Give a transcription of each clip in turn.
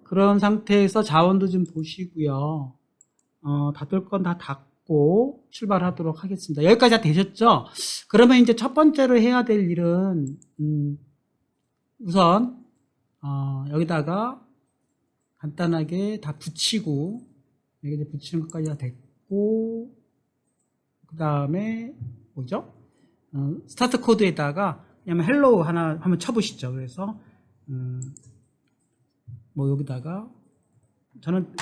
그런 상태에서 자원도 좀 보시고요. 닫을 건 다 닫고 출발하도록 하겠습니다. 여기까지 다 되셨죠? 그러면 이제 첫 번째로 해야 될 일은 우선 여기다가 간단하게 다 붙이고, 여기 이제 붙이는 것까지 다 됐고, 그 다음에 뭐죠? 스타트 코드에다가 그냥 헬로우 하나 한번 쳐보시죠. 그래서 뭐 여기다가 저는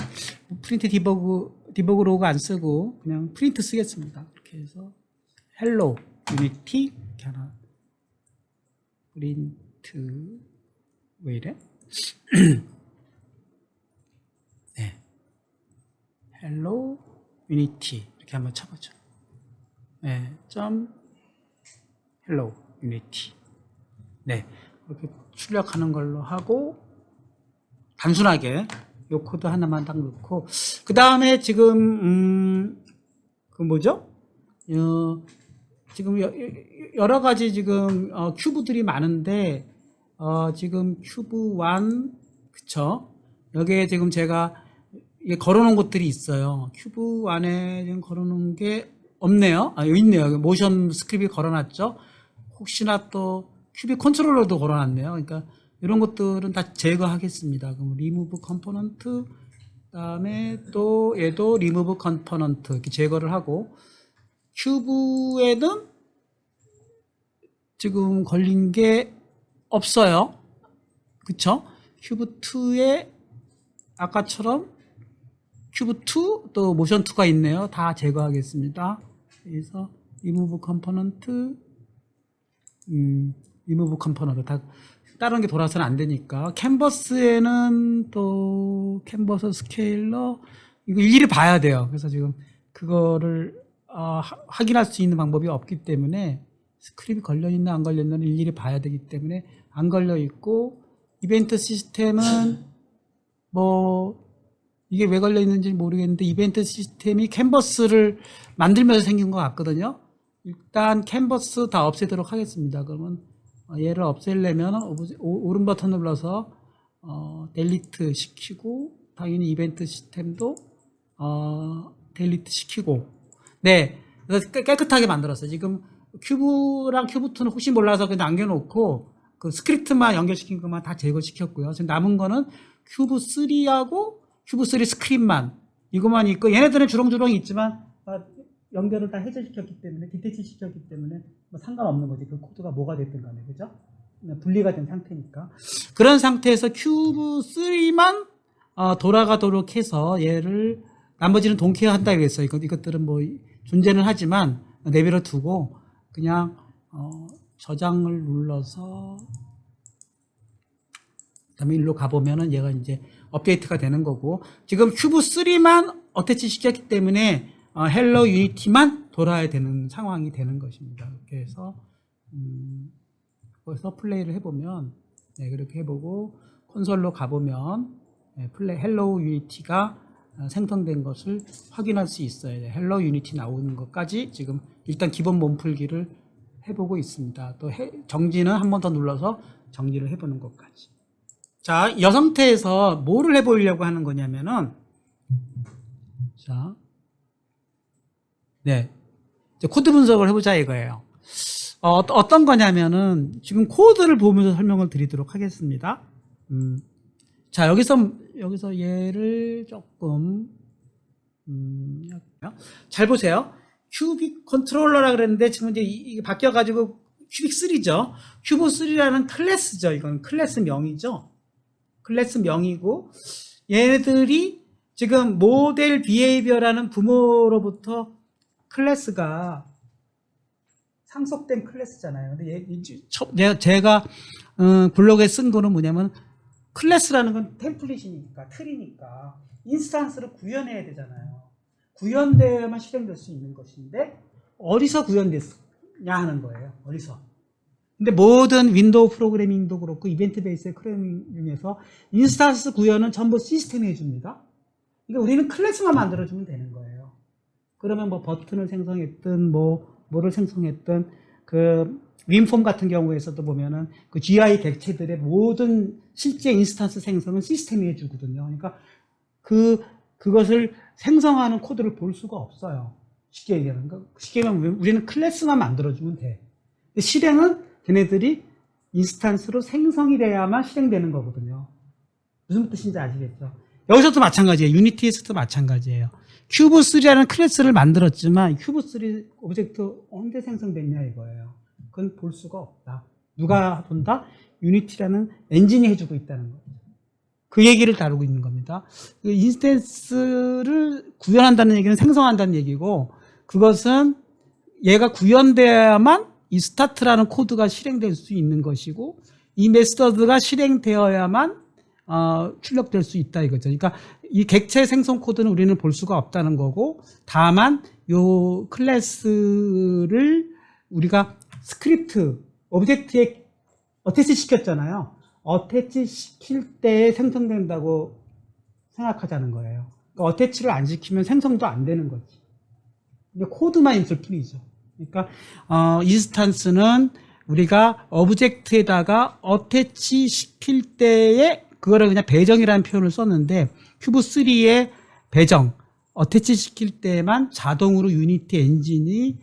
프린트 디버그 로그 안 쓰고 그냥 프린트 쓰겠습니다. 이렇게 해서 헬로 유니티 이렇게 하나 프린트 왜 이래? 네, 헬로 유니티 이렇게 한번 쳐보죠. 네, 점 헬로 유니티. 네, 이렇게 출력하는 걸로 하고 단순하게 요 코드 하나만 딱 넣고, 그 다음에 지금 그 뭐죠? 지금 여러 가지 지금 큐브들이 많은데 지금 큐브 1 그쵸? 여기에 지금 제가 이게 걸어놓은 것들이 있어요. 큐브 1에 지금 걸어놓은 게 없네요. 여기 있네요. 모션 스크립이 걸어놨죠. 혹시나 또 큐빅 컨트롤러도 걸어놨네요. 그러니까 이런 것들은 다 제거하겠습니다. 그럼 remove component, 그다음에 또 얘도 remove component 이렇게 제거를 하고, 큐브에는 지금 걸린 게 없어요. 그쵸? 큐브 2에 아까처럼 큐브 2 또 모션 2가 있네요. 다 제거하겠습니다. 그래서 remove component, remove component 다 다른 게 돌아서는 안 되니까. 캔버스에는 또 캔버스 스케일러 이거 일일이 봐야 돼요. 그래서 지금 그거를 확인할 수 있는 방법이 없기 때문에 스크립이 걸려있나 안 걸렸나는 일일이 봐야 되기 때문에 안 걸려있고, 이벤트 시스템은 뭐 이게 왜 걸려있는지 모르겠는데 이벤트 시스템이 캔버스를 만들면서 생긴 것 같거든요. 일단 캔버스 다 없애도록 하겠습니다. 그러면 얘를 없애려면 오른 버튼 눌러서 델리트 시키고, 당연히 이벤트 시스템도 델리트 시키고, 네, 그래서 깨끗하게 만들었어요. 지금 큐브랑 큐브2는 혹시 몰라서 그냥 남겨놓고 그 스크립트만 연결시킨 것만 다 제거시켰고요. 지금 남은 거는 큐브3하고 큐브3 스크립트만 이것만 있고, 얘네들은 주렁주렁 있지만 연결을 다 해제시켰기 때문에, 디테치 시켰기 때문에 뭐 상관없는 거지. 그 코드가 뭐가 됐든 간에, 그죠? 분리가 된 상태니까. 그런 상태에서 큐브3만 돌아가도록 해서 얘를, 나머지는 동케어한다 그랬어요. 이것들은 뭐 존재는 하지만 내버려 두고 그냥 저장을 눌러서 그다음에 일로 가보면은 얘가 이제 업데이트가 되는 거고, 지금 큐브3만 어태치 시켰기 때문에 헬로 유니티만 돌아야 되는 상황이 되는 것입니다. 그래서 거기서 플레이를 해보면, 네, 그렇게 해보고 콘솔로 가보면 헬로 유니티가 생성된 것을 확인할 수 있어요. 헬로 유니티 나오는 것까지 지금 일단 기본 몸풀기를 해보고 있습니다. 또 정지는 한 번 더 눌러서 정지를 해보는 것까지. 자, 이 상태에서 뭐를 해보려고 하는 거냐면은, 자, 네, 이제 코드 분석을 해보자 이거예요. 어떤 거냐면은 지금 코드를 보면서 설명을 드리도록 하겠습니다. 자, 여기서 얘를 조금 잘 보세요. 큐빅 컨트롤러라 그랬는데 지금 이제 이게 바뀌어가지고 큐빅 3죠. 큐브 3라는 클래스죠. 이건 클래스 명이죠. 클래스 명이고, 얘네들이 지금 모델 비헤이비어라는 부모로부터 클래스가 상속된 클래스잖아요. 근데 제가 블로그에 쓴 거는 뭐냐면, 클래스라는 건 템플릿이니까, 틀이니까 인스턴스를 구현해야 되잖아요. 구현되어야만 실행될 수 있는 것인데 어디서 구현됐냐 하는 거예요. 어디서. 근데 모든 윈도우 프로그래밍도 그렇고 이벤트 베이스의 프로그래밍 중에서 인스턴스 구현은 전부 시스템이 해줍니다. 그러니까 우리는 클래스만 만들어주면 되는 거예요. 그러면 뭐 버튼을 생성했든 뭐를 생성했든 그 윈폼 같은 경우에서도 보면은 그 GI 객체들의 모든 실제 인스턴스 생성은 시스템이 해주거든요. 그러니까 그것을 생성하는 코드를 볼 수가 없어요. 쉽게 얘기하는 거. 쉽게 얘기하면 우리는 클래스만 만들어주면 돼. 근데 실행은 걔네들이 인스턴스로 생성이 돼야만 실행되는 거거든요. 무슨 뜻인지 아시겠죠? 여기서도 마찬가지예요. 유니티에서도 마찬가지예요. 큐브3라는 클래스를 만들었지만 큐브3 오브젝트 언제 생성됐냐 이거예요. 그건 볼 수가 없다. 누가 본다? 유니티라는 엔진이 해주고 있다는 거죠. 그 얘기를 다루고 있는 겁니다. 그 인스턴스를 구현한다는 얘기는 생성한다는 얘기고, 그것은 얘가 구현되어야만 이 스타트라는 코드가 실행될 수 있는 것이고, 이 메서드가 실행되어야만 출력될 수 있다 이거죠. 그러니까 이 객체 생성 코드는 우리는 볼 수가 없다는 거고, 다만 요 클래스를 우리가 스크립트, 오브젝트에 어태치 시켰잖아요. 어태치 시킬 때 생성된다고 생각하자는 거예요. 그러니까 어태치를 안 시키면 생성도 안 되는 거지. 근데 코드만 있을 뿐이죠. 그러니까 인스턴스는 우리가 오브젝트에다가 어태치 시킬 때에 그거를 그냥 배정이라는 표현을 썼는데, 큐브3의 배정, 어태치 시킬 때만 자동으로 유니티 엔진이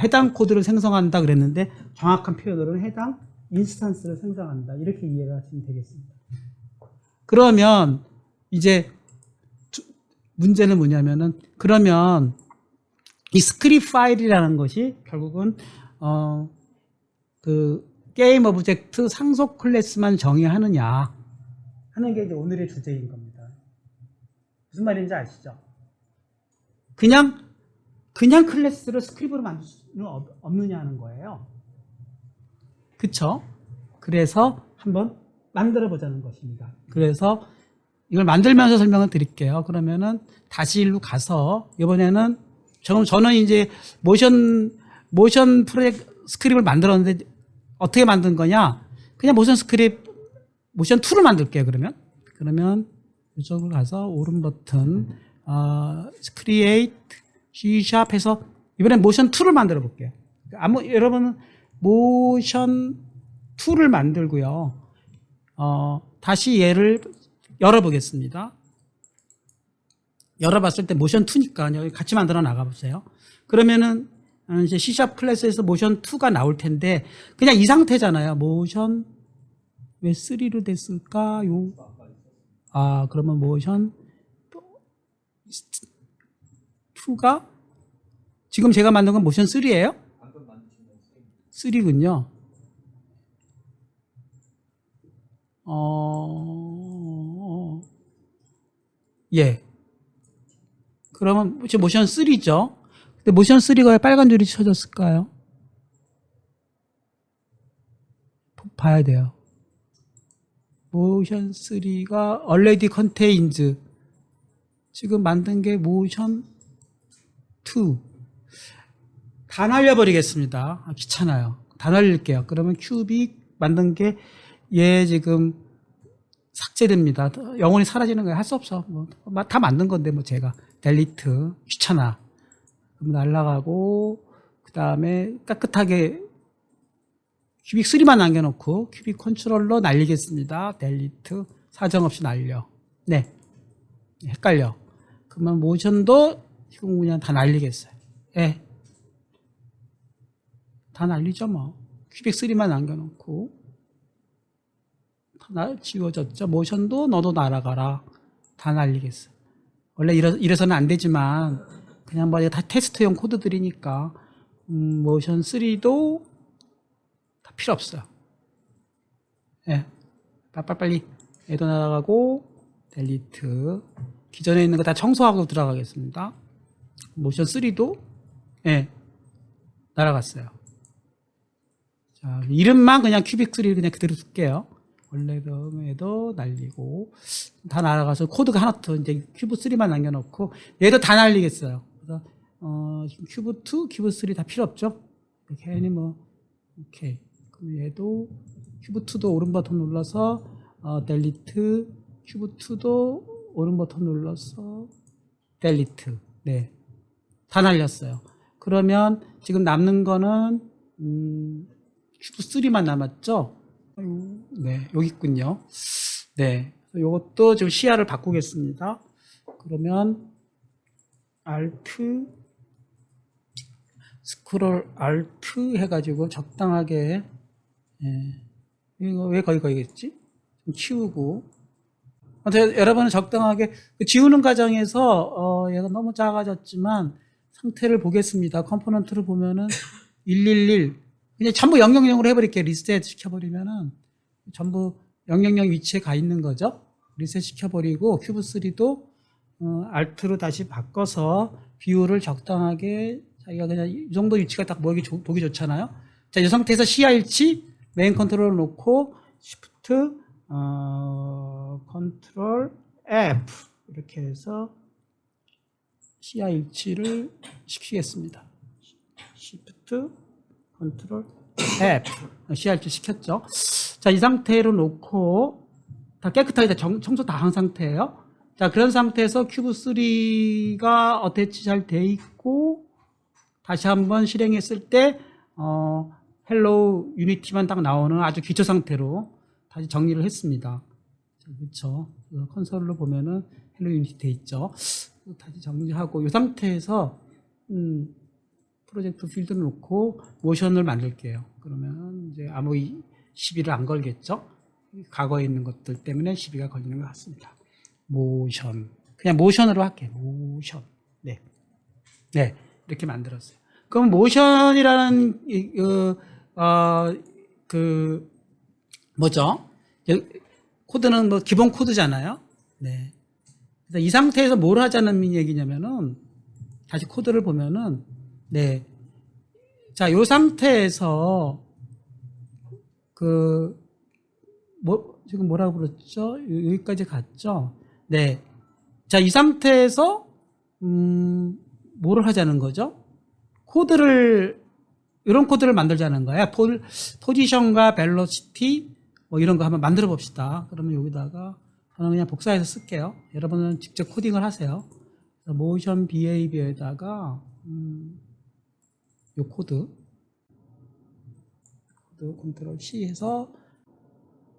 해당 코드를 생성한다 그랬는데, 정확한 표현으로는 해당 인스턴스를 생성한다. 이렇게 이해를 하시면 되겠습니다. 그러면 이제 문제는 뭐냐면은, 그러면 이 스크립트 파일이라는 것이 결국은 그 게임 오브젝트 상속 클래스만 정의하느냐 하는 게 이제 오늘의 주제인 겁니다. 무슨 말인지 아시죠? 그냥 클래스를 스크립트로 만들 수는 없느냐 하는 거예요. 그쵸? 그래서 한번 만들어 보자는 것입니다. 그래서 이걸 만들면서 설명을 드릴게요. 그러면은 다시 일로 가서, 이번에는 저는 이제 모션 프로젝트 스크립트를 만들었는데 어떻게 만든 거냐? 그냥 모션 2를 만들게요. 그러면 이쪽으로 가서 오른 버튼 create C# 해서 이번엔 모션 2를 만들어 볼게요. 여러분은 모션 2를 만들고요. 다시 얘를 열어보겠습니다. 열어봤을 때 모션 2니까 같이 만들어 나가보세요. 그러면은 이제 C# 클래스에서 모션 2가 나올 텐데, 그냥 이 상태잖아요. 모션 왜 3로 됐을까요? 그러면 모션 2가 지금 제가 만든 건 모션 3예요? 3군요. 예. 그러면 모션 3죠. 근데 모션 3가 왜 빨간 줄이 쳐졌을까요? 봐야 돼요. 모션 3가 already contains, 지금 만든 게 모션 2. 다 날려버리겠습니다. 귀찮아요. 다 날릴게요. 그러면 큐빅 만든 게 얘 지금 삭제됩니다. 영원히 사라지는 거예요. 할 수 없어. 다 만든 건데 제가 델리트, 귀찮아. 그럼 날라가고, 그 다음에 깨끗하게 큐빅 3만 남겨놓고 큐빅 컨트롤러 날리겠습니다. 델리트, 사정없이 날려. 네, 헷갈려. 그러면 모션도 지금 그냥 다 날리겠어요. 예. 다 날리죠 큐빅 3만 남겨놓고. 다 지워졌죠. 모션도 너도 날아가라. 다 날리겠어. 원래 이래서는 안 되지만 그냥 다 테스트용 코드들이니까 모션 3도 다 필요 없어요. 예. 빨리 얘도 날아가고, 델리트. 기존에 있는 거 다 청소하고 들어가겠습니다. 모션 3도 예. 날아갔어요. 자, 이름만 그냥 큐빅 3 그냥 그대로 둘게요. 원래도 날리고, 다 날아가서 코드가 하나 더 이제 큐브 3만 남겨놓고, 얘도 다 날리겠어요. 그래서 지금 큐브 2, 큐브 3 다 필요 없죠. 괜히 오케이. 그럼 얘도 큐브 2도 오른 버튼 눌러서 델리트, 큐브 2도 오른 버튼 눌러서 델리트. 네, 다 날렸어요. 그러면 지금 남는 거는 큐브 3만 남았죠? 네, 여기 있군요. 네, 이것도 지금 시야를 바꾸겠습니다. 그러면 Alt 스크롤 Alt 해가지고 적당하게, 예. 이거 왜 거기겠지? 좀 키우고. 여러분은 적당하게 지우는 과정에서 얘가 너무 작아졌지만 상태를 보겠습니다. 컴포넌트를 보면은 111 그냥 전부 000으로 해버릴게요. 리셋 시켜버리면은 전부 000 위치에 가 있는 거죠. 리셋 시켜버리고 큐브 3도 Alt로 다시 바꿔서 비율을 적당하게 자기가 그냥 이 정도 위치가 딱 보기 좋잖아요. 자, 이 상태에서 CR1치 메인 컨트롤을 놓고 Shift 컨트롤 F 이렇게 해서 CR1치를 시키겠습니다. Shift 컨트롤 F CR1치 시켰죠. 자, 이 상태로 놓고 다 깨끗하게 다 청소 다 한 상태예요. 자, 그런 상태에서 큐브 3가 어태치 잘 돼 있고 다시 한번 실행했을 때 헬로우 유니티만 딱 나오는 아주 기초 상태로 다시 정리를 했습니다. 그렇죠. 컨솔로 보면은 헬로우 유니티 돼 있죠. 다시 정리하고 이 상태에서 프로젝트 필드를 놓고 모션을 만들게요. 그러면 이제 아무 시비를 안 걸겠죠. 과거에 있는 것들 때문에 시비가 걸리는 것 같습니다. 모션. 그냥 모션으로 할게요. 모션. 네. 네. 이렇게 만들었어요. 그럼 모션이라는, 뭐죠? 코드는 뭐 기본 코드잖아요. 네. 이 상태에서 뭘 하자는 얘기냐면은, 다시 코드를 보면은, 네. 자, 요 상태에서, 지금 뭐라고 그랬죠? 여기까지 갔죠? 네. 자, 이 상태에서, 뭐를 하자는 거죠? 이런 코드를 만들자는 거예요. 포지션과 벨로시티, 뭐 이런 거 한번 만들어 봅시다. 그러면 여기다가, 저는 그냥 복사해서 쓸게요. 여러분은 직접 코딩을 하세요. 모션 비헤이비어에다가, 요 코드 컨트롤 C 해서,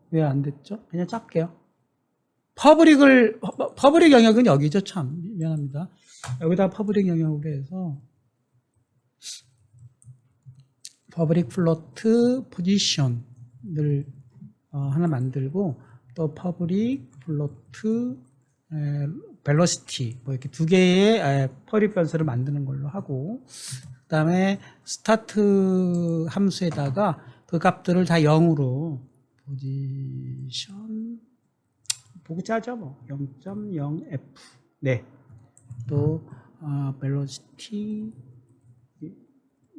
왜 안 됐죠? 그냥 짤게요. 퍼블릭 영역은 여기죠. 참 미안합니다. 여기다 퍼블릭 영역으로 해서 퍼블릭 플로트 포지션을 하나 만들고 또 퍼블릭 플로트 벨로시티 뭐 이렇게 두 개의 퍼블릭 변수를 만드는 걸로 하고 그다음에 스타트 함수에다가 그 값들을 다 0으로 포지션 보기 짜죠 뭐 0.0f 네 또 벨로시티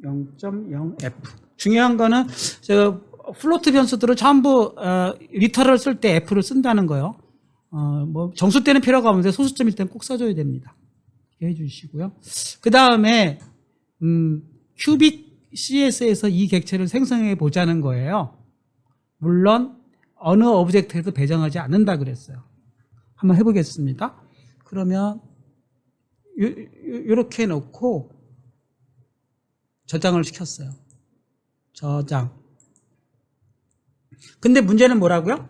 0.0f 중요한 거는 제가 플로트 변수들을 전부 리터럴 쓸 때 f를 쓴다는 거요. 뭐 정수 때는 필요가 없는데 소수점일 때는 꼭 써줘야 됩니다. 이렇게 해주시고요. 그 다음에 큐빅 CS에서 이 객체를 생성해 보자는 거예요. 물론 어느 오브젝트에도 배정하지 않는다 그랬어요. 한번 해보겠습니다. 그러면 이렇게 놓고 저장을 시켰어요. 저장. 근데 문제는 뭐라고요?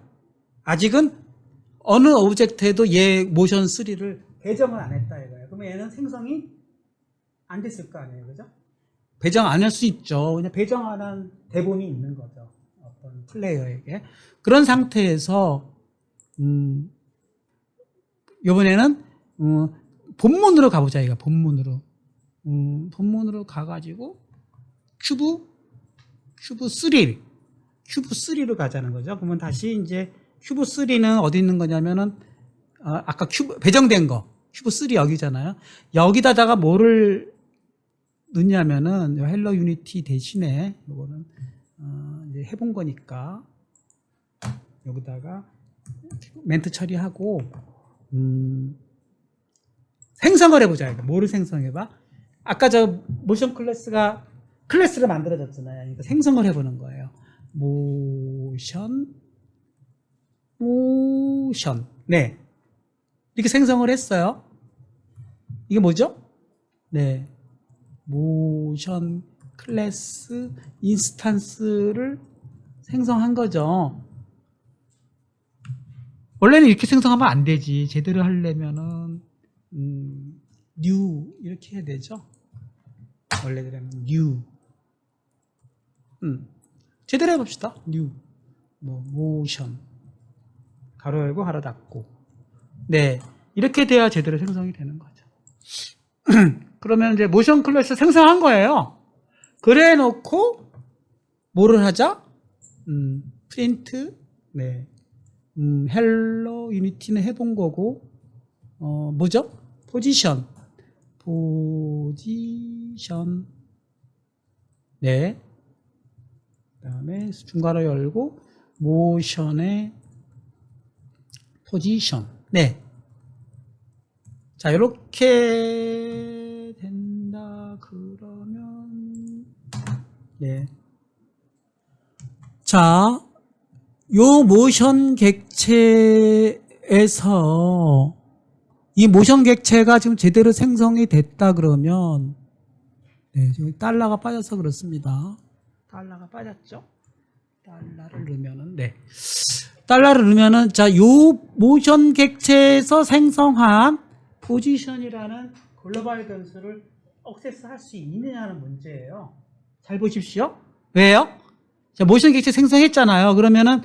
아직은 어느 오브젝트에도 얘 모션 3를 배정을 안 했다 이거예요. 그러면 얘는 생성이 안 됐을 거 아니에요. 그죠? 배정 안 할 수 있죠. 그냥 배정 안 한 대본이 있는 거죠. 어떤 플레이어에게. 그런 상태에서 이번에는 본문으로 가보자. 이거 본문으로. 본문으로 가가지고 큐브 3로 가자는 거죠. 그러면 다시 이제 큐브 3는 어디 있는 거냐면은 아까 큐브 배정된 거 큐브 3 여기잖아요. 여기다가 뭐를 넣냐면은 헬로 유니티 대신에 이거는 이제 해본 거니까 여기다가 멘트 처리하고 생성을 해보자. 뭐를 생성해봐? 아까 저 모션 클래스를 만들어졌잖아요. 그러니까 생성을 해보는 거예요. 모션. 네. 이렇게 생성을 했어요. 이게 뭐죠? 네. 모션 클래스 인스턴스를 생성한 거죠. 원래는 이렇게 생성하면 안 되지. 제대로 하려면은 new 이렇게 해야 되죠. 원래대로는 new. 제대로 해봅시다. new 뭐 motion 가로 열고 가로 닫고. 네, 이렇게 돼야 제대로 생성이 되는 거죠. 그러면 이제 모션 클래스 생성한 거예요. 그래 놓고 뭐를 하자? 프린트. 네. 헬로 유니티는 해본 거고, 뭐죠? 포지션. 네. 그 다음에 중괄호 열고, 모션의 포지션. 네. 자, 이렇게 된다, 그러면, 네. 자, 요 모션 객체에서 이 모션 객체가 지금 제대로 생성이 됐다 그러면, 네, 지금 달러가 빠져서 그렇습니다. 달러가 빠졌죠? 달러를 넣으면은, 네. 달러를 넣으면은, 자, 요 모션 객체에서 생성한 포지션이라는 글로벌 변수를 액세스할 수 있느냐는 문제예요. 잘 보십시오. 왜요? 자, 모션 객체 생성했잖아요. 그러면은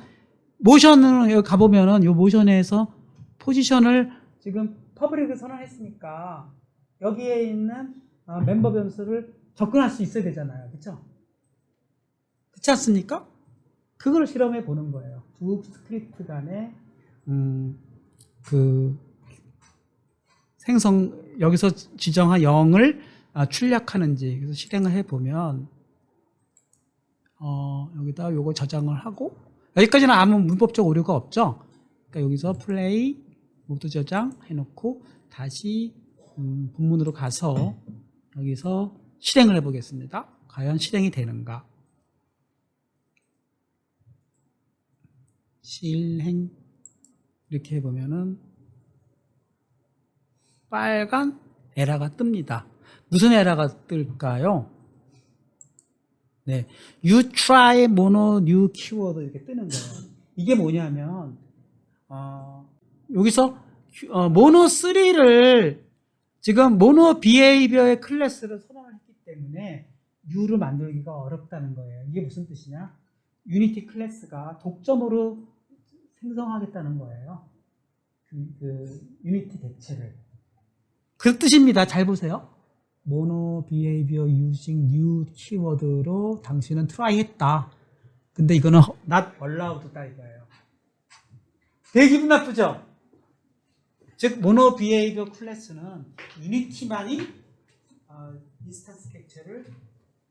모션을 여기 가보면은 요 모션에서 포지션을 지금 퍼블릭을 선언했으니까 여기에 있는 멤버 변수를 접근할 수 있어야 되잖아요. 그렇죠? 그렇지 않습니까? 그걸 실험해 보는 거예요. 두 스크립트 간의 그 생성 여기서 지정한 0을 출력하는지 그래서 실행을 해 보면 여기다 요거 저장을 하고 여기까지는 아무 문법적 오류가 없죠. 그러니까 여기서 플레이 모두 저장 해놓고 다시 본문으로 가서 여기서 실행을 해보겠습니다. 과연 실행이 되는가? 실행 이렇게 해보면은 빨간 에러가 뜹니다. 무슨 에러가 뜰까요? 네, you try mono new keyword 이렇게 뜨는 거예요. 이게 뭐냐면 여기서 모노 3를 지금 모노 비헤이비어의 클래스를 선언했기 때문에 new를 만들기가 어렵다는 거예요. 이게 무슨 뜻이냐? 유니티 클래스가 독점으로 생성하겠다는 거예요. 그 유니티 객체를. 그 뜻입니다. 잘 보세요. 모노 비헤이비어 using new 키워드로 당신은 트라이 했다. 근데 이거는 not allowed다 이거예요. 되게 기분 나쁘죠? 즉 모노 비헤이비어 클래스는 유니티만이 인스턴스 객체를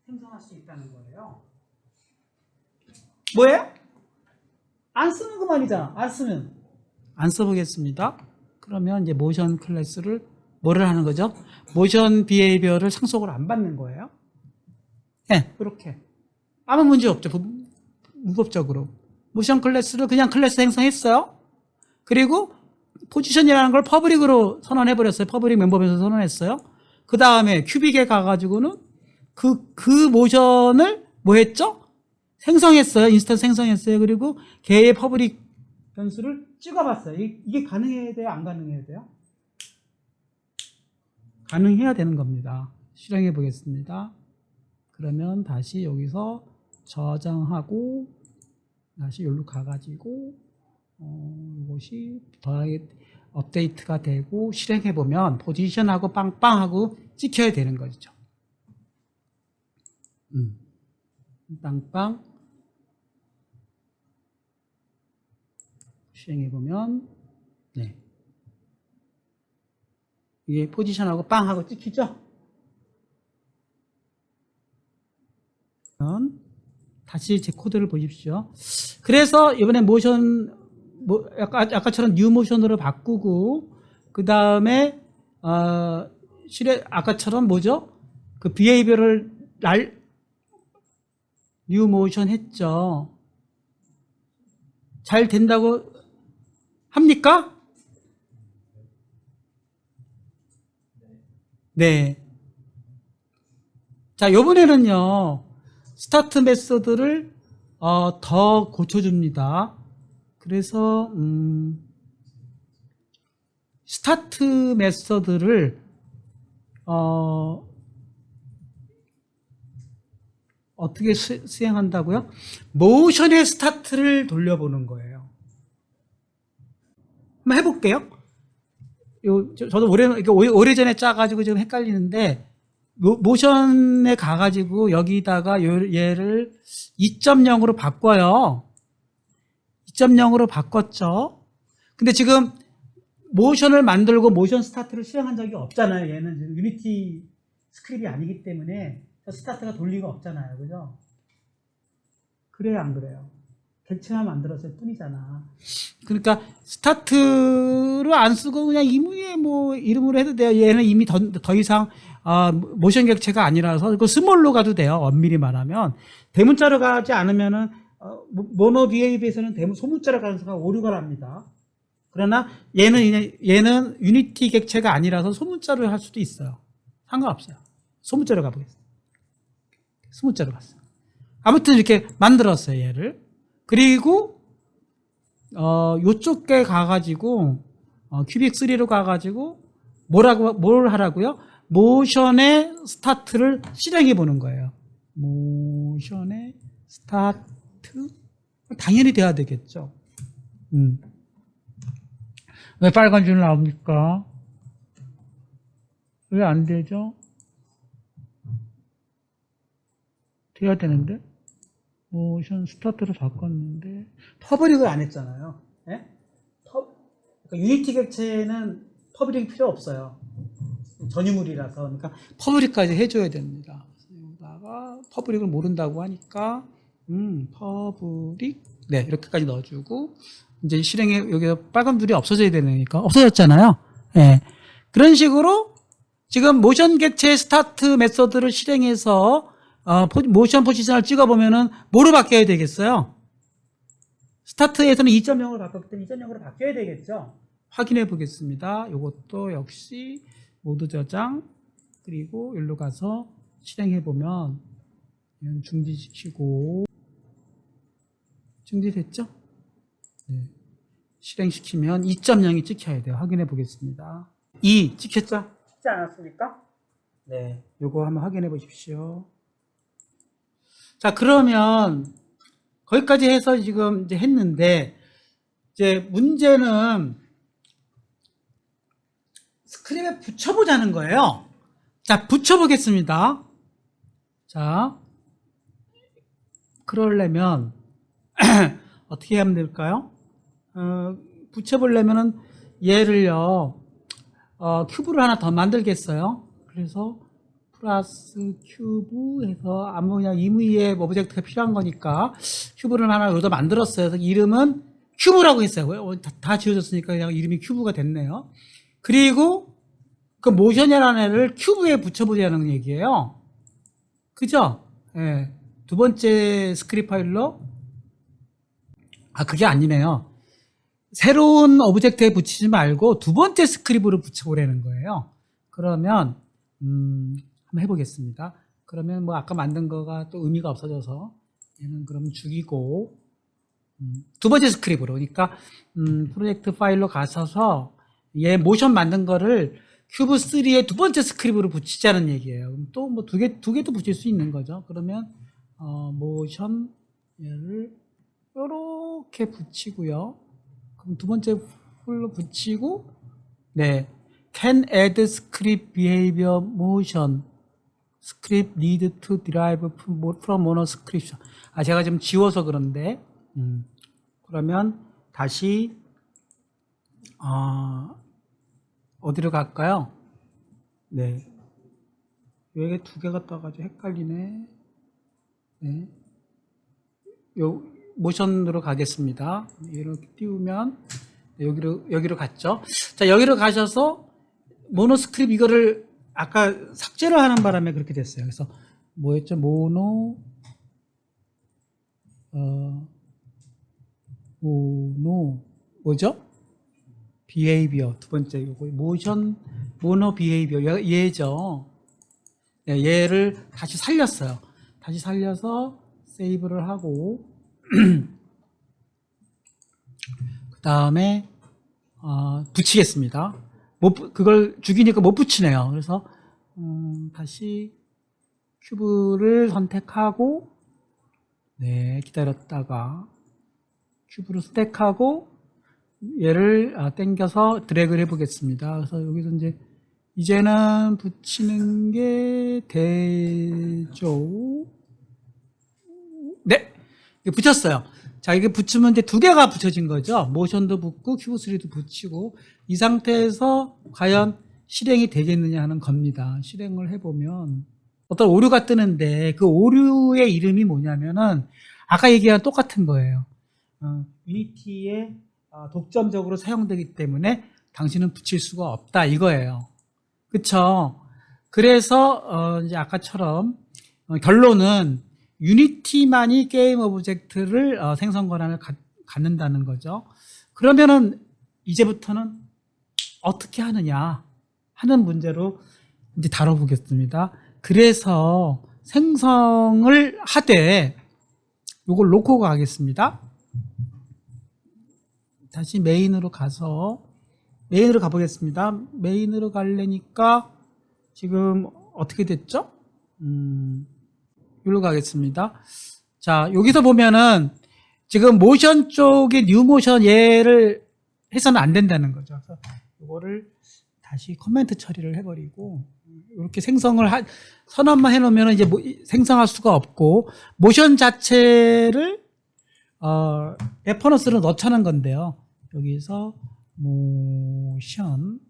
생성할 수 있다는 거예요. 뭐예요? 안 쓰는 것만이잖아. 안 쓰면 안 써보겠습니다. 그러면 이제 모션 클래스를 뭐를 하는 거죠? 모션 비헤이비어를 상속을 안 받는 거예요. 네, 그렇게. 아무 문제 없죠. 문법적으로. 모션 클래스를 그냥 클래스 생성했어요. 그리고 포지션이라는 걸 퍼블릭으로 선언해버렸어요. 퍼블릭 멤버에서 선언했어요. 그 다음에 큐빅에 가가지고는 그 모션을 뭐 했죠? 생성했어요. 인스턴스 생성했어요. 그리고 걔의 퍼블릭 변수를 찍어봤어요. 이게 가능해야 돼요? 안 가능해야 돼요? 가능해야 되는 겁니다. 실행해 보겠습니다. 그러면 다시 여기서 저장하고 다시 여기로 가가지고 이것이 더하기 업데이트가 되고 실행해 보면 포지션하고 빵빵하고 찍혀야 되는 거죠. 빵빵 실행해 보면 네. 이게 포지션하고 빵하고 찍히죠? 다시 제 코드를 보십시오. 그래서 이번에 모션, 아까처럼 뉴 모션으로 바꾸고, 그 다음에, 아까처럼 뭐죠? 그 비헤이비어를 뉴 모션 했죠. 잘 된다고 합니까? 네. 자, 요번에는요, 스타트 메서드를 더 고쳐줍니다. 그래서 스타트 메서드를 어떻게 수행한다고요? 모션의 스타트를 돌려보는 거예요. 한번 해볼게요. 저도 오래전에 짜가지고 지금 헷갈리는데, 모션에 가가지고 여기다가 얘를 2.0으로 바꿔요. 2.0으로 바꿨죠. 근데 지금 모션을 만들고 모션 스타트를 수행한 적이 없잖아요. 얘는 지금 유니티 스크립이 아니기 때문에 스타트가 돌 리가 없잖아요. 그죠? 그래요, 안 그래요? 객체만 만들었을 뿐이잖아. 그러니까 스타트로 안 쓰고 그냥 이무의 뭐 이름으로 해도 돼요. 얘는 이미 더 이상 모션 객체가 아니라서 그 스몰로 가도 돼요. 엄밀히 말하면 대문자로 가지 않으면은 모노 비헤이비에서는 소문자로 가는 순간 오류가 납니다. 그러나 얘는 유니티 객체가 아니라서 소문자로 할 수도 있어요. 상관없어요. 소문자로 가보겠습니다. 소문자로 갔어요. 아무튼 이렇게 만들었어요, 얘를. 그리고 요쪽에 가가지고 큐빅 3로 가가지고 뭘 하라고요? 모션의 스타트를 실행해 보는 거예요. 모션의 스타트 당연히 돼야 되겠죠. 왜 빨간 줄 나옵니까? 왜 안 되죠? 돼야 되는데 모션 스타트를 바꿨는데 퍼블릭을 안 했잖아요. 예? 그러니까 유니티 객체는 퍼블릭 필요 없어요. 전유물이라서. 그러니까 퍼블릭까지 해줘야 됩니다. 여기다가 퍼블릭을 모른다고 하니까 퍼블릭 네 이렇게까지 넣어주고 이제 실행에 여기서 빨간 줄이 없어져야 되니까 없어졌잖아요. 예. 그런 식으로 지금 모션 객체 스타트 메서드를 실행해서 모션 포지션을 찍어보면은 뭐로 바뀌어야 되겠어요? 스타트에서는 2.0으로 바꿨기 때문에 2.0으로 바뀌어야 되겠죠? 확인해 보겠습니다. 이것도 역시 모드 저장, 그리고 여기로 가서 실행해 보면 중지시키고, 중지됐죠? 네. 실행시키면 2.0이 찍혀야 돼요. 확인해 보겠습니다. 2 찍혔죠? 찍지 않았습니까? 네. 요거 한번 확인해 보십시오. 자, 그러면 거기까지 해서 지금 이제 했는데 이제 문제는 스크립에 붙여보자는 거예요. 자, 붙여보겠습니다. 자, 그러려면 어떻게 하면 될까요? 붙여보려면은 얘를요, 큐브를 하나 더 만들겠어요. 그래서 플러스 큐브 해서 아무 그냥 임의의 오브젝트가 필요한 거니까 큐브를 하나 여기다 만들었어요. 그래서 이름은 큐브라고 했어요. 다 지워졌으니까 그냥 이름이 큐브가 됐네요. 그리고 그 모션이라는 애를 큐브에 붙여보자는 얘기예요. 그죠? 예. 두 번째 스크립트 파일로 그게 아니네요. 새로운 오브젝트에 붙이지 말고 두 번째 스크립트로 붙여보라는 거예요. 그러면 한번 해보겠습니다. 그러면 뭐 아까 만든 거가 또 의미가 없어져서 얘는 그럼 죽이고 두 번째 스크립트로, 그러니까 프로젝트 파일로 가셔서 얘 모션 만든 거를 큐브 3의 두 번째 스크립트로 붙이자는 얘기예요. 그럼 또 뭐 두 개도 붙일 수 있는 거죠. 그러면 모션 얘를 이렇게 붙이고요. 그럼 두 번째 풀로 붙이고, 네, can add script behavior motion script need to derive from mono script. 제가 지금 지워서 그런데 그러면 다시 어디로 갈까요? 네, 왜 두 개가 떠가지고 헷갈리네. 네, 모션으로 가겠습니다. 이렇게 띄우면 여기로 갔죠. 자, 여기로 가셔서 모노 스크립트 이거를 아까 삭제를 하는 바람에 그렇게 됐어요. 그래서 뭐였죠? 모노 뭐죠? 비헤이비어 두 번째 요거 모션 모노 비헤이비어 얘죠. 네, 얘를 다시 살렸어요. 다시 살려서 세이브를 하고 그 다음에 붙이겠습니다. 그걸 죽이니까 못 붙이네요. 그래서 다시 큐브를 선택하고 네, 기다렸다가 큐브를 스택하고 얘를 당겨서 드래그를 해보겠습니다. 그래서 여기서 이제는 붙이는 게 되죠. 네, 이게 붙였어요. 자, 이게 붙이면 이제 두 개가 붙여진 거죠. 모션도 붙고 큐브 3도 붙이고 이 상태에서 과연 실행이 되겠느냐 하는 겁니다. 실행을 해보면 어떤 오류가 뜨는데 그 오류의 이름이 뭐냐면은 아까 얘기한 똑같은 거예요. 유니티에 독점적으로 사용되기 때문에 당신은 붙일 수가 없다 이거예요. 그쵸? 그래서 이제 아까처럼 결론은 유니티만이 게임 오브젝트를 생성 권한을 갖는다는 거죠. 그러면은 이제부터는 어떻게 하느냐 하는 문제로 이제 다뤄보겠습니다. 그래서 생성을 하되 요걸 놓고 가겠습니다. 다시 메인으로 가보겠습니다. 메인으로 가려니까 지금 어떻게 됐죠? 여기로 가겠습니다. 자, 여기서 보면은 지금 모션 쪽에 뉴 모션 얘를 해서는 안 된다는 거죠. 그래서 이거를 다시 커멘트 처리를 해버리고 이렇게 선언만 해놓으면 이제 생성할 수가 없고 모션 자체를 레퍼런스로 넣자는 건데요. 여기서 모션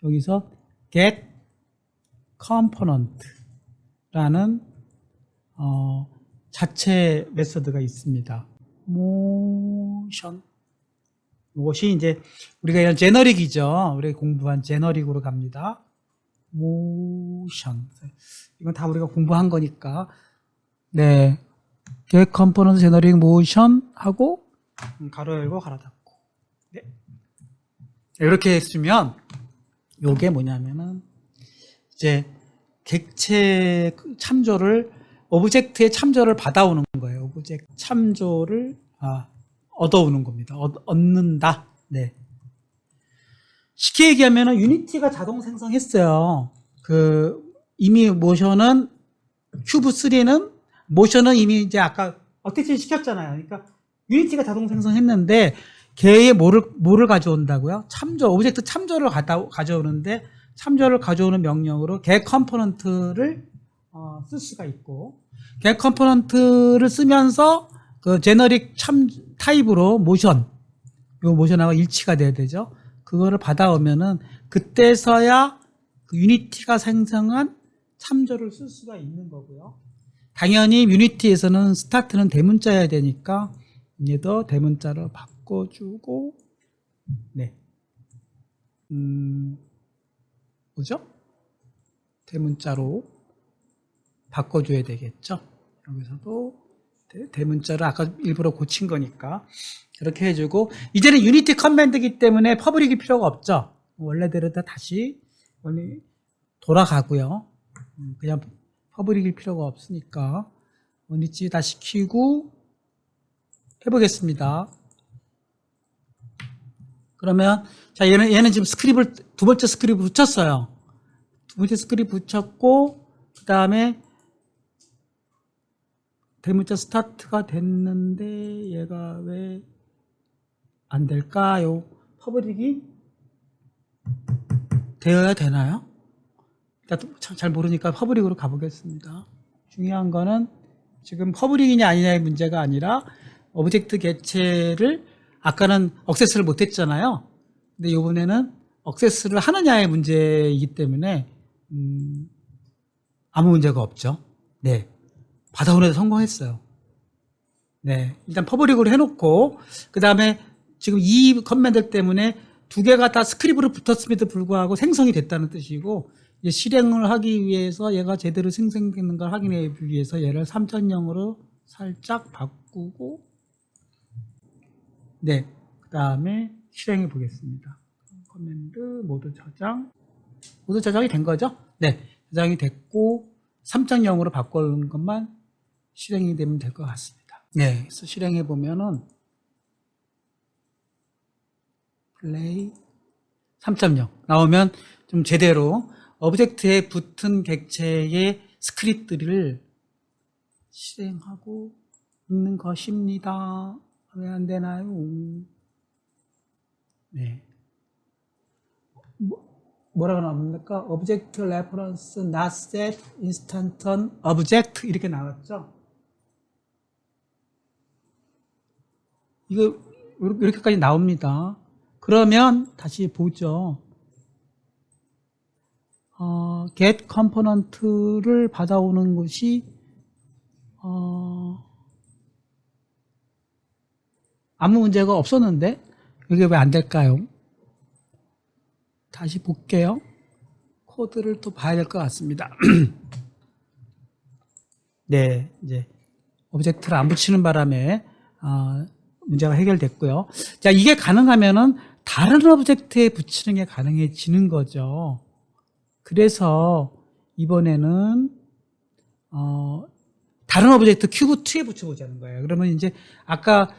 여기서 get component라는 자체 메소드가 있습니다. 모션 이것이 이제 우리가 이런 제너릭이죠. 우리가 공부한 제너릭으로 갑니다. 모션 이건 다 우리가 공부한 거니까 네 get component 제너릭 모션 하고 가로 열고 가로 닫고 네. 이렇게 했으면 요게 뭐냐면은 이제 객체 참조를 오브젝트의 참조를 받아오는 거예요. 오브젝트 참조를 얻어오는 겁니다. 얻는다. 네. 쉽게 얘기하면은 유니티가 자동 생성했어요. 이미 모션은 큐브 3는 모션은 이미 이제 아까 어택션 시켰잖아요. 그러니까 유니티가 자동 생성했는데 걔의 뭐를 가져온다고요? 오브젝트 참조를 가져오는데 참조를 가져오는 명령으로 get 컴포넌트를 쓸 수가 있고 get 컴포넌트를 쓰면서 그 제너릭 타입으로 요 모션하고 일치가 돼야 되죠. 그거를 받아오면은 그때서야 그 유니티가 생성한 참조를 쓸 수가 있는 거고요. 당연히 유니티에서는 스타트는 대문자여야 되니까 얘도 대문자로 바꿔주고 네. 뭐죠? 대문자로 바꿔줘야 되겠죠. 여기서도 대문자를 아까 일부러 고친 거니까 그렇게 해주고 이제는 유니티 커맨드이기 때문에 퍼블릭이 필요가 없죠. 원래대로 다시 돌아가고요. 그냥 퍼블릭일 필요가 없으니까 원위치 다 시키고 해보겠습니다. 그러면 자 얘는 지금 두 번째 스크립을 붙였어요. 두 번째 스크립 붙였고 그 다음에 대문자 스타트가 됐는데 얘가 왜 안 될까요? 퍼블릭이 되어야 되나요? 잘 모르니까 퍼블릭으로 가보겠습니다. 중요한 거는 지금 퍼블릭이냐 아니냐의 문제가 아니라 오브젝트 개체를 아까는 억세스를 못했잖아요. 근데 이번에는 억세스를 하느냐의 문제이기 때문에 아무 문제가 없죠. 네, 받아오는데 성공했어요. 네, 일단 퍼블릭으로 해놓고 그 다음에 지금 이 커맨드 때문에 두 개가 다 스크립으로 붙었음에도 불구하고 생성이 됐다는 뜻이고 이제 실행을 하기 위해서 얘가 제대로 생성되는 걸 확인하기 위해서 얘를 3.0으로 살짝 바꾸고 네, 그 다음에 실행해 보겠습니다. 커맨드 모두 저장이 된 거죠? 네, 저장이 됐고 3.0으로 바꾸는 것만 실행이 되면 될 것 같습니다. 네, 그래서 실행해 보면은 플레이 3.0 나오면 좀 제대로 오브젝트에 붙은 객체의 스크립트를 실행하고 있는 것입니다. 왜 안 되나요? 네. 뭐라고 나옵니까? Object reference not set instant object 이렇게 나왔죠? 이거 이렇게까지 나옵니다. 그러면 다시 보죠. get component를 받아오는 것이 아무 문제가 없었는데 이게 왜 안 될까요? 다시 볼게요. 코드를 또 봐야 될 것 같습니다. 네, 이제 오브젝트를 안 붙이는 바람에 문제가 해결됐고요. 자, 이게 가능하면은 다른 오브젝트에 붙이는 게 가능해지는 거죠. 그래서 이번에는 다른 오브젝트 큐브2에 붙여보자는 거예요. 그러면 이제 아까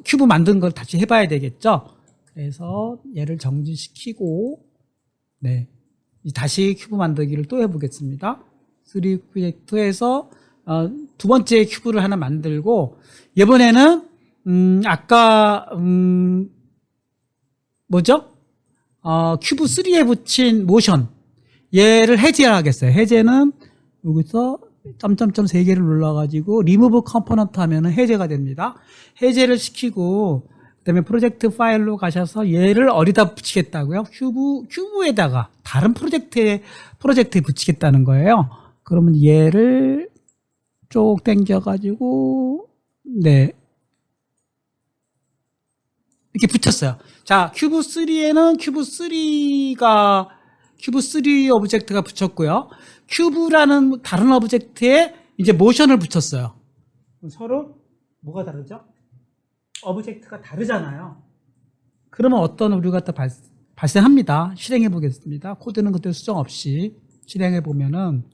큐브 만든 걸 다시 해봐야 되겠죠. 그래서 얘를 정지시키고 네, 다시 큐브 만들기를 또 해보겠습니다. 3 오브젝트에서 두 번째 큐브를 하나 만들고 이번에는 아까 뭐죠? 큐브 3에 붙인 모션 얘를 해제하겠어요. 해제는 여기서 점점점 3개를 눌러가지고 리무브 컴포넌트 하면은 해제가 됩니다. 해제를 시키고 그다음에 프로젝트 파일로 가셔서 얘를 어디다 붙이겠다고요? 큐브에다가 다른 프로젝트에 붙이겠다는 거예요. 그러면 얘를 쭉 당겨가지고 네 이렇게 붙였어요. 자, 큐브 3에는 큐브 3 오브젝트가 붙였고요. 큐브라는 다른 오브젝트에 이제 모션을 붙였어요. 서로 뭐가 다르죠? 오브젝트가 다르잖아요. 그러면 어떤 오류가 또 발생합니다. 실행해 보겠습니다. 코드는 그때 수정 없이 실행해 보면은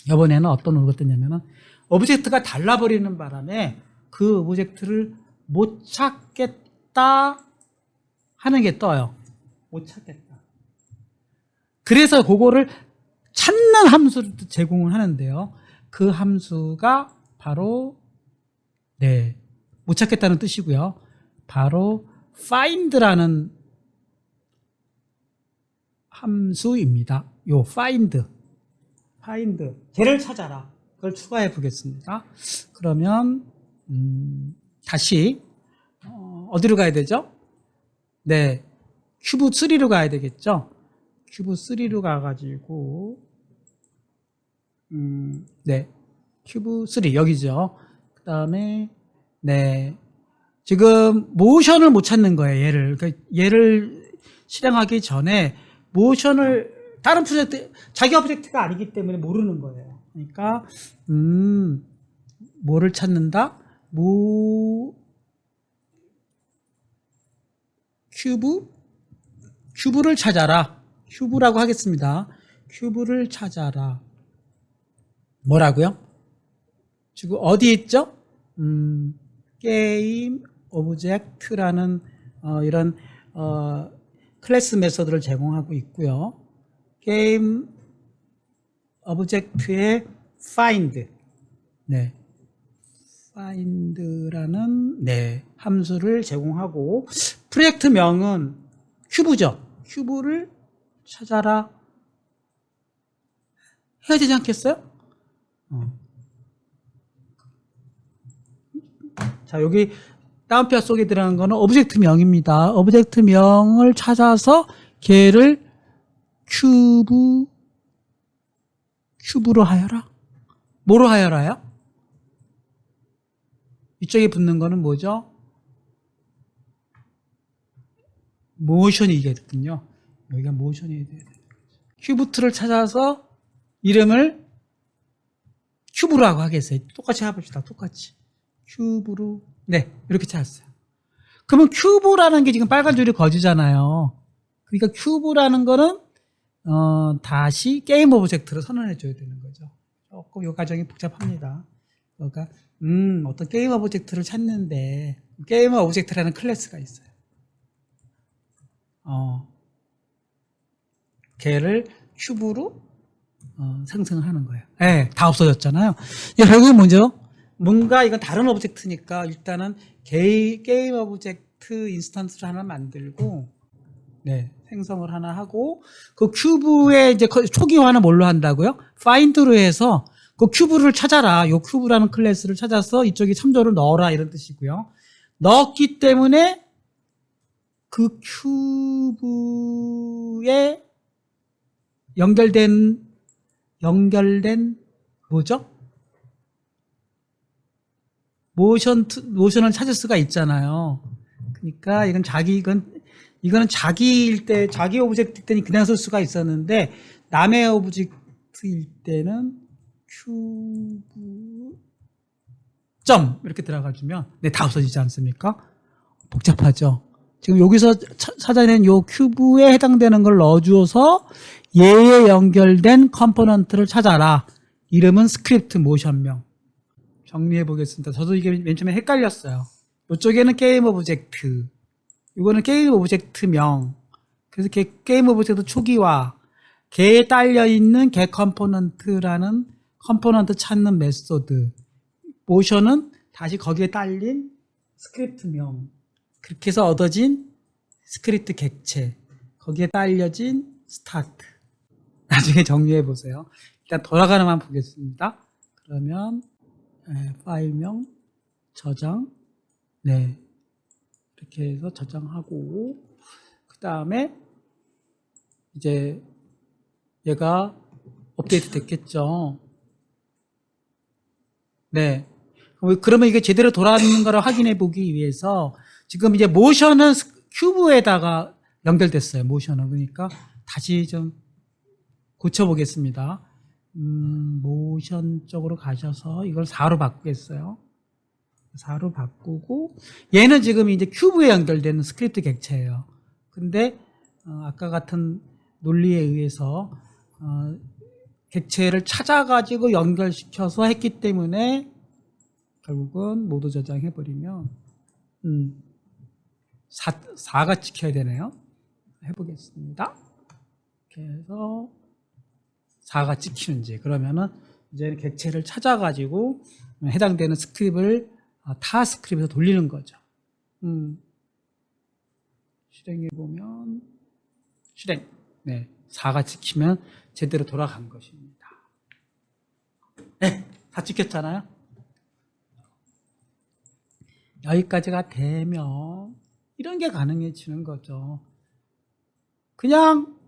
이번에는 어떤 오류가 뜨냐면은 오브젝트가 달라버리는 바람에 그 오브젝트를 못 찾겠다 하는 게 떠요. 못 찾겠다. 그래서 그거를 찾는 함수를 제공을 하는데요. 그 함수가 바로 네, 못 찾겠다는 뜻이고요. 바로 find라는 함수입니다. 요 find 걔를 찾아라. 그걸 추가해 보겠습니다. 그러면 다시 어디로 가야 되죠? 네, 큐브 3로 가야 되겠죠? 큐브 3로 가가지고 네, 큐브 3 여기죠. 그 다음에 네, 지금 모션을 못 찾는 거예요. 얘를 실행하기 전에 모션을 다른 프로젝트 자기 오브젝트가 아니기 때문에 모르는 거예요. 그러니까 뭐를 찾는다? 큐브를 찾아라. 큐브라고 하겠습니다. 큐브를 찾아라. 뭐라고요? 지금 어디 있죠? 게임 오브젝트라는 이런 클래스 메서드를 제공하고 있고요. 게임 오브젝트의 find, 네, find라는 네 함수를 제공하고 프로젝트 명은 큐브죠. 큐브를 찾아라 해야 되지 않겠어요? 자, 여기 다운표 속에 들어간 거는 오브젝트 명입니다. 오브젝트 명을 찾아서 걔를 큐브로 하여라. 뭐로 하여라요? 이쪽에 붙는 거는 뭐죠? 모션이겠군요. 여기가 모션이 돼야 돼요. 큐브트를 찾아서 이름을 큐브라고 하겠어요. 똑같이 해봅시다. 똑같이. 큐브로. 네, 이렇게 찾았어요. 그러면 큐브라는 게 지금 빨간 줄이 거지잖아요. 그러니까 큐브라는 거는 다시 게임 오브젝트를 선언해 줘야 되는 거죠. 조금 이 과정이 복잡합니다. 그러니까 어떤 게임 오브젝트를 찾는데 게임 오브젝트라는 클래스가 있어요. 걔를 큐브로 생성하는 거예요. 네, 다 없어졌잖아요. 결국은 뭐죠? 뭔가 이건 다른 오브젝트니까 일단은 게임 오브젝트 인스턴스를 하나 만들고, 네, 생성을 하나 하고, 그 큐브의 이제 초기화는 뭘로 한다고요? find로 해서 그 큐브를 찾아라. 요 큐브라는 클래스를 찾아서 이쪽에 참조를 넣어라. 이런 뜻이고요. 넣었기 때문에 그 큐브에 연결된 뭐죠? 모션을 찾을 수가 있잖아요. 그러니까 이거는 자기일 때, 자기 오브젝트 때는 그냥 쓸 수가 있었는데, 남의 오브젝트일 때는 큐브 점 이렇게 들어가주면 네, 다 없어지지 않습니까? 복잡하죠. 지금 여기서 찾아낸 요 큐브에 해당되는 걸 넣어주어서 얘에 연결된 컴포넌트를 찾아라. 이름은 스크립트 모션명. 정리해 보겠습니다. 저도 이게 맨 처음에 헷갈렸어요. 이쪽에는 게임 오브젝트, 이거는 게임 오브젝트명. 그래서 게임 오브젝트 초기화, 걔에 딸려 있는 걔 컴포넌트라는 컴포넌트 찾는 메소드. 모션은 다시 거기에 딸린 스크립트명. 그렇게 해서 얻어진 스크립트 객체, 거기에 딸려진 스타트. 나중에 정리해 보세요. 일단 돌아가는 만 보겠습니다. 그러면 파일명 저장, 네, 이렇게 해서 저장하고, 그 다음에 이제 얘가 업데이트 됐겠죠. 네. 그러면 이게 제대로 돌아가는 거를 확인해 보기 위해서 지금 이제 모션은 큐브에다가 연결됐어요. 모션은. 그러니까 다시 좀 고쳐보겠습니다. 모션 쪽으로 가셔서 이걸 4로 바꾸겠어요. 4로 바꾸고, 얘는 지금 이제 큐브에 연결되는 스크립트 객체예요. 근데 아까 같은 논리에 의해서 객체를 찾아가지고 연결시켜서 했기 때문에 결국은 모두 저장해버리면 4가 찍혀야 되네요. 해보겠습니다. 이렇게 해서 4가 찍히는지, 그러면은 이제 객체를 찾아가지고 해당되는 스크립트를 타 스크립트에서 돌리는 거죠. 실행해보면 실행. 네, 4가 찍히면 제대로 돌아간 것입니다. 네, 다 찍혔잖아요. 여기까지가 되면 이런 게 가능해지는 거죠. 그냥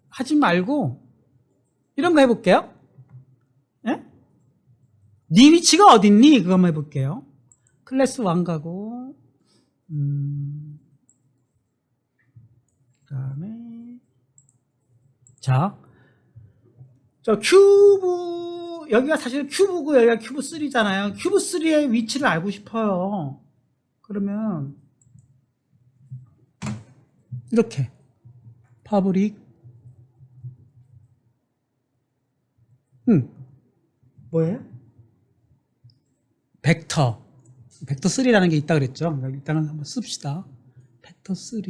하지 말고 이런 거 해볼게요. 네? 네 위치가 어딨니? 그거 한번 해볼게요. 클래스 1 가고, 그 다음에, 자, 저 큐브, 여기가 사실 큐브고 여기가 큐브 3잖아요. 큐브 3의 위치를 알고 싶어요. 그러면, 이렇게, 파브릭, 뭐예요? 벡터 3라는 게 있다 그랬죠. 일단은 한번 씁시다. 벡터 3,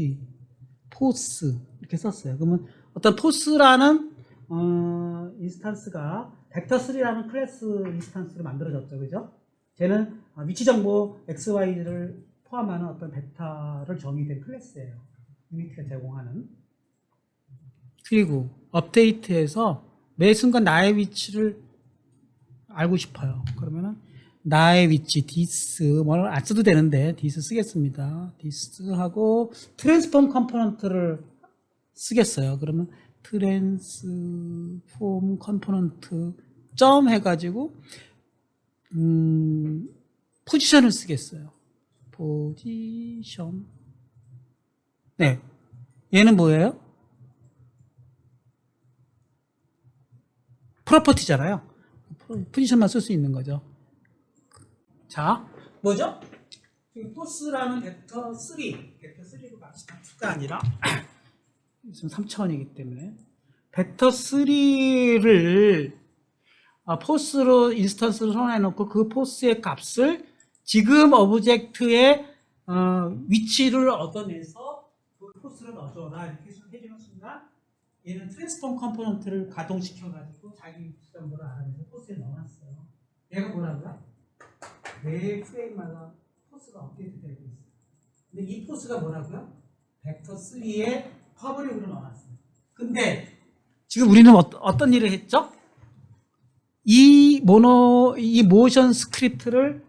포스 이렇게 썼어요. 그러면 어떤 포스라는 인스턴스가 벡터 3라는 클래스 인스턴스로 만들어졌죠, 그죠? 쟤는 위치 정보 x, y를 포함하는 어떤 벡터를 정의된 클래스예요. 유니티가 제공하는. 그리고 업데이트해서 매 순간 나의 위치를 알고 싶어요. 그러면은 나의 위치 this 뭘 안 써도 되는데 this 쓰겠습니다. this 하고 트랜스폼 컴포넌트를 쓰겠어요. 그러면 트랜스폼 컴포넌트 점 해가지고 포지션을 쓰겠어요. 포지션. 네, 얘는 뭐예요? 프로퍼티잖아요. 포지션만 쓸 수 있는 거죠. 자, 뭐죠? 포스라는 벡터 3, 벡터 3로 갑시다. 2가 아니라 지금 3차원이기 때문에. 벡터 3를 포스로 인스턴스로 선언해놓고 그 포스의 값을 지금 오브젝트의 위치를 얻어내서 그 포스를 넣어줘라 이렇게 해주는 순간 얘는 트랜스폼 컴포넌트를 가동시켜가지고 자기 위치 정보를 알아내서 포스에 넣어놨어요. 얘가 뭐라고요? 매 프레임마다 포스가 업데이트되고 있어요. 근데 이 포스가 뭐라고요? 벡터 3의 퍼블릭으로 넣어놨어요. 근데 지금 우리는 어떤 일을 했죠? 이 모션 스크립트를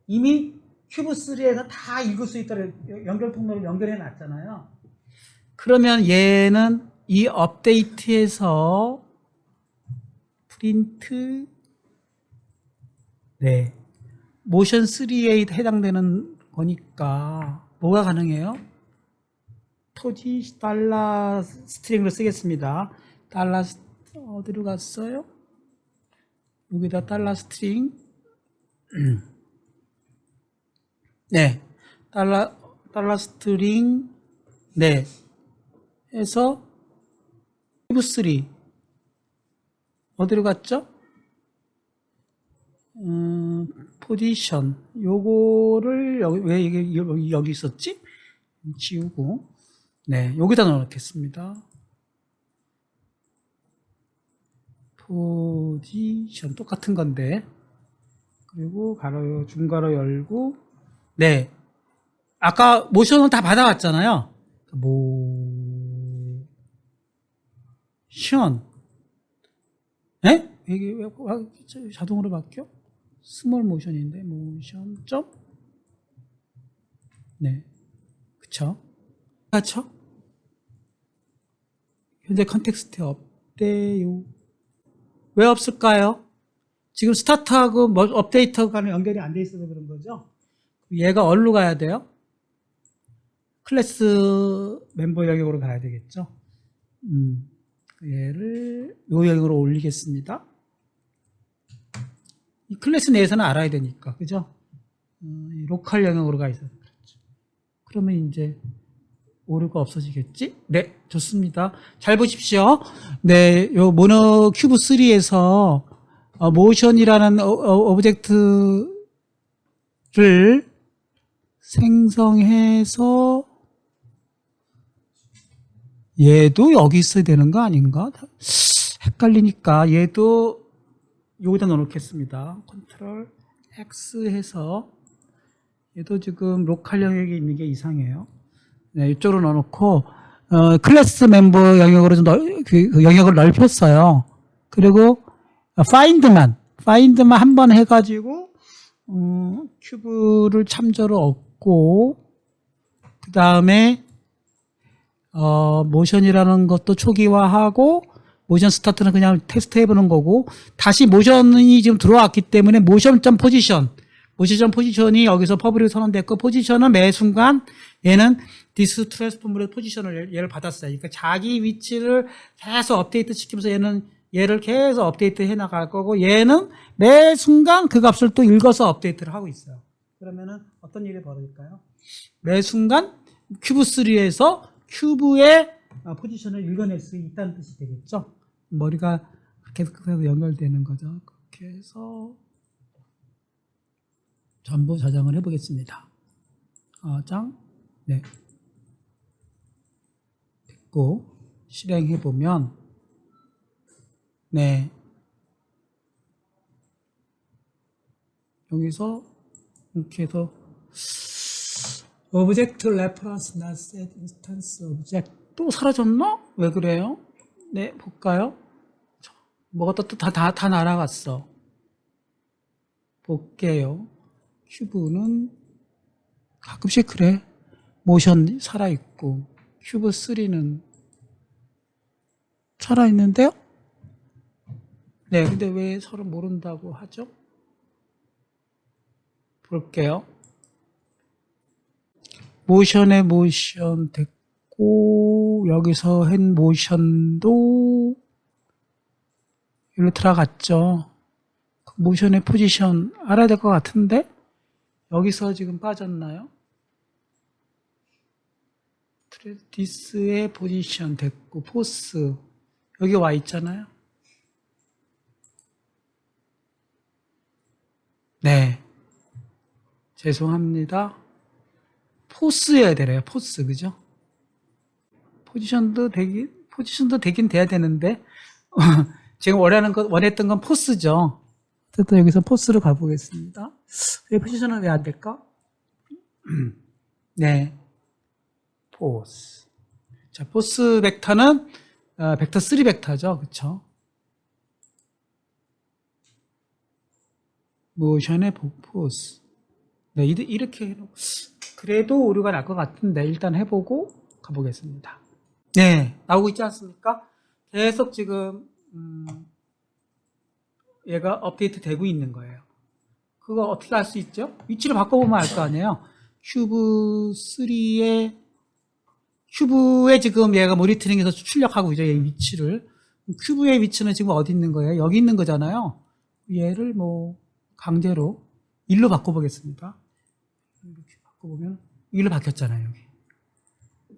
이미 큐브 3에서 다 읽을 수 있도록 연결 통로를 연결해 놨잖아요. 그러면 얘는 이 업데이트에서 프린트 모션 3에 해당되는 거니까 뭐가 가능해요? 토지 달러 스트링을 쓰겠습니다. 달러 어디로 갔어요? 여기다 달러 스트링 달러 스트링 해서 큐브3 어디로 갔죠? 포지션 요거를 왜 이게 여기 있었지? 지우고 여기다 넣어놓겠습니다. 포지션 똑같은 건데 그리고 중괄호 열고 아까 모션은 다 받아왔잖아요. 모션 이게 왜 자동으로 바뀌어? 스몰 모션인데 모션 점 그쵸? 현재 컨텍스트 업데요. 왜 없을까요? 지금 스타트하고 업데이트하고 연결이 안 돼 있어서 그런 거죠. 얘가 어디로 가야 돼요? 클래스 멤버 영역으로 가야 되겠죠. 얘를 요 영역으로 올리겠습니다. 이 클래스 내에서는 알아야 되니까, 그죠? 로컬 영역으로 가 있어서 그렇죠. 그러면 이제 오류가 없어지겠지? 좋습니다. 잘 보십시오. 요 모노 큐브 3에서 모션이라는 오브젝트를 생성해서 얘도 여기 있어야 되는 거 아닌가? 헷갈리니까 얘도 여기다 넣어놓겠습니다. 컨트롤 X 해서 얘도 지금 로컬 영역에 있는 게 이상해요. 이쪽으로 넣어놓고 클래스 멤버 영역으로 좀 그 영역을 넓혔어요. 그리고 find만 한번 해가지고 큐브를 참조로 얻고 그 다음에 모션이라는 것도 초기화하고 모션 스타트는 그냥 테스트 해보는 거고 다시 모션이 지금 들어왔기 때문에 모션 포지션이 여기서 퍼블릭 선언됐고 포지션은 매 순간 얘는 디스 트랜스폼으로 포지션을 얘를 받았어요. 그러니까 자기 위치를 계속 업데이트 시키면서 얘를 계속 업데이트 해 나갈 거고 얘는 매 순간 그 값을 또 읽어서 업데이트를 하고 있어요. 그러면은 어떤 일이 벌어질까요? 매 순간 큐브 3에서 큐브의 포지션을 읽어낼 수 있다는 뜻이 되겠죠. 머리가 계속 연결되는 거죠. 그렇게 해서 전부 저장을 해보겠습니다. 저장 됐고 실행해보면 여기서 이렇게 해서 오브젝트 레퍼런스 not set instance object 또 사라졌나? 왜 그래요? 볼까요? 뭐가 또 다 날아갔어. 볼게요. 큐브는 가끔씩 그래. 모션 살아있고 큐브 3는 살아있는데요? 근데 왜 서로 모른다고 하죠? 볼게요. 모션에 모션 됐고 여기서 한 모션도 여기로 들어갔죠. 모션의 포지션 알아야 될 것 같은데 여기서 지금 빠졌나요? 디스의 포지션 됐고, 포스. 여기 와 있잖아요. 네. 죄송합니다. 포스여야 되래요. 포스. 그죠? 포지션도 되긴 돼야 되는데, 지금 원했던 건 포스죠. 또 여기서 포스로 가보겠습니다. 왜 포지션은 왜 안 될까? 네. 포스. 자, 포스 벡터는, 벡터 3 벡터죠. 그쵸? 모션의 포스. 네, 이렇게 해놓고. 그래도 오류가 날 것 같은데, 일단 해보고 가보겠습니다. 네, 나오고 있지 않습니까? 계속 지금, 얘가 업데이트 되고 있는 거예요. 그거 어떻게 알 수 있죠? 위치를 바꿔보면 알 거 아니에요. 큐브에 지금 얘가 모니터링해서 출력하고 있죠. 얘 위치를. 큐브의 위치는 지금 어디 있는 거예요? 여기 있는 거잖아요. 얘를 뭐 강제로 1로 바꿔보겠습니다. 이렇게 바꿔보면 1로 바뀌었잖아요. 여기.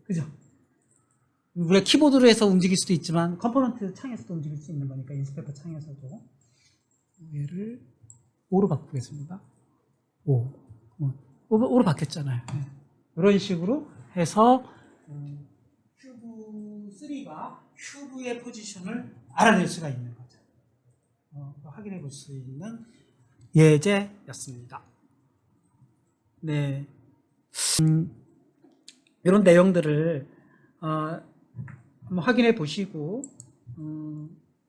그죠? 우리가 키보드로 해서 움직일 수도 있지만 컴포넌트 창에서도 움직일 수 있는 거니까 인스펙터 창에서도 얘를 5로 바꾸겠습니다. 5로 바뀌었잖아요. 네. 이런 식으로 해서 큐브 3가 큐브의 포지션을 알아낼 수가 있는 거죠. 확인해 볼 수 있는 예제였습니다. 네. 이런 내용들을 한번 확인해 보시고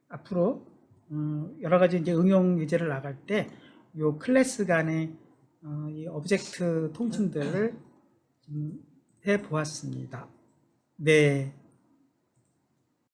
앞으로 여러 가지 이제 응용 예제를 나갈 때 이 클래스 간의 이 오브젝트 통칭들을 해 보았습니다. 네.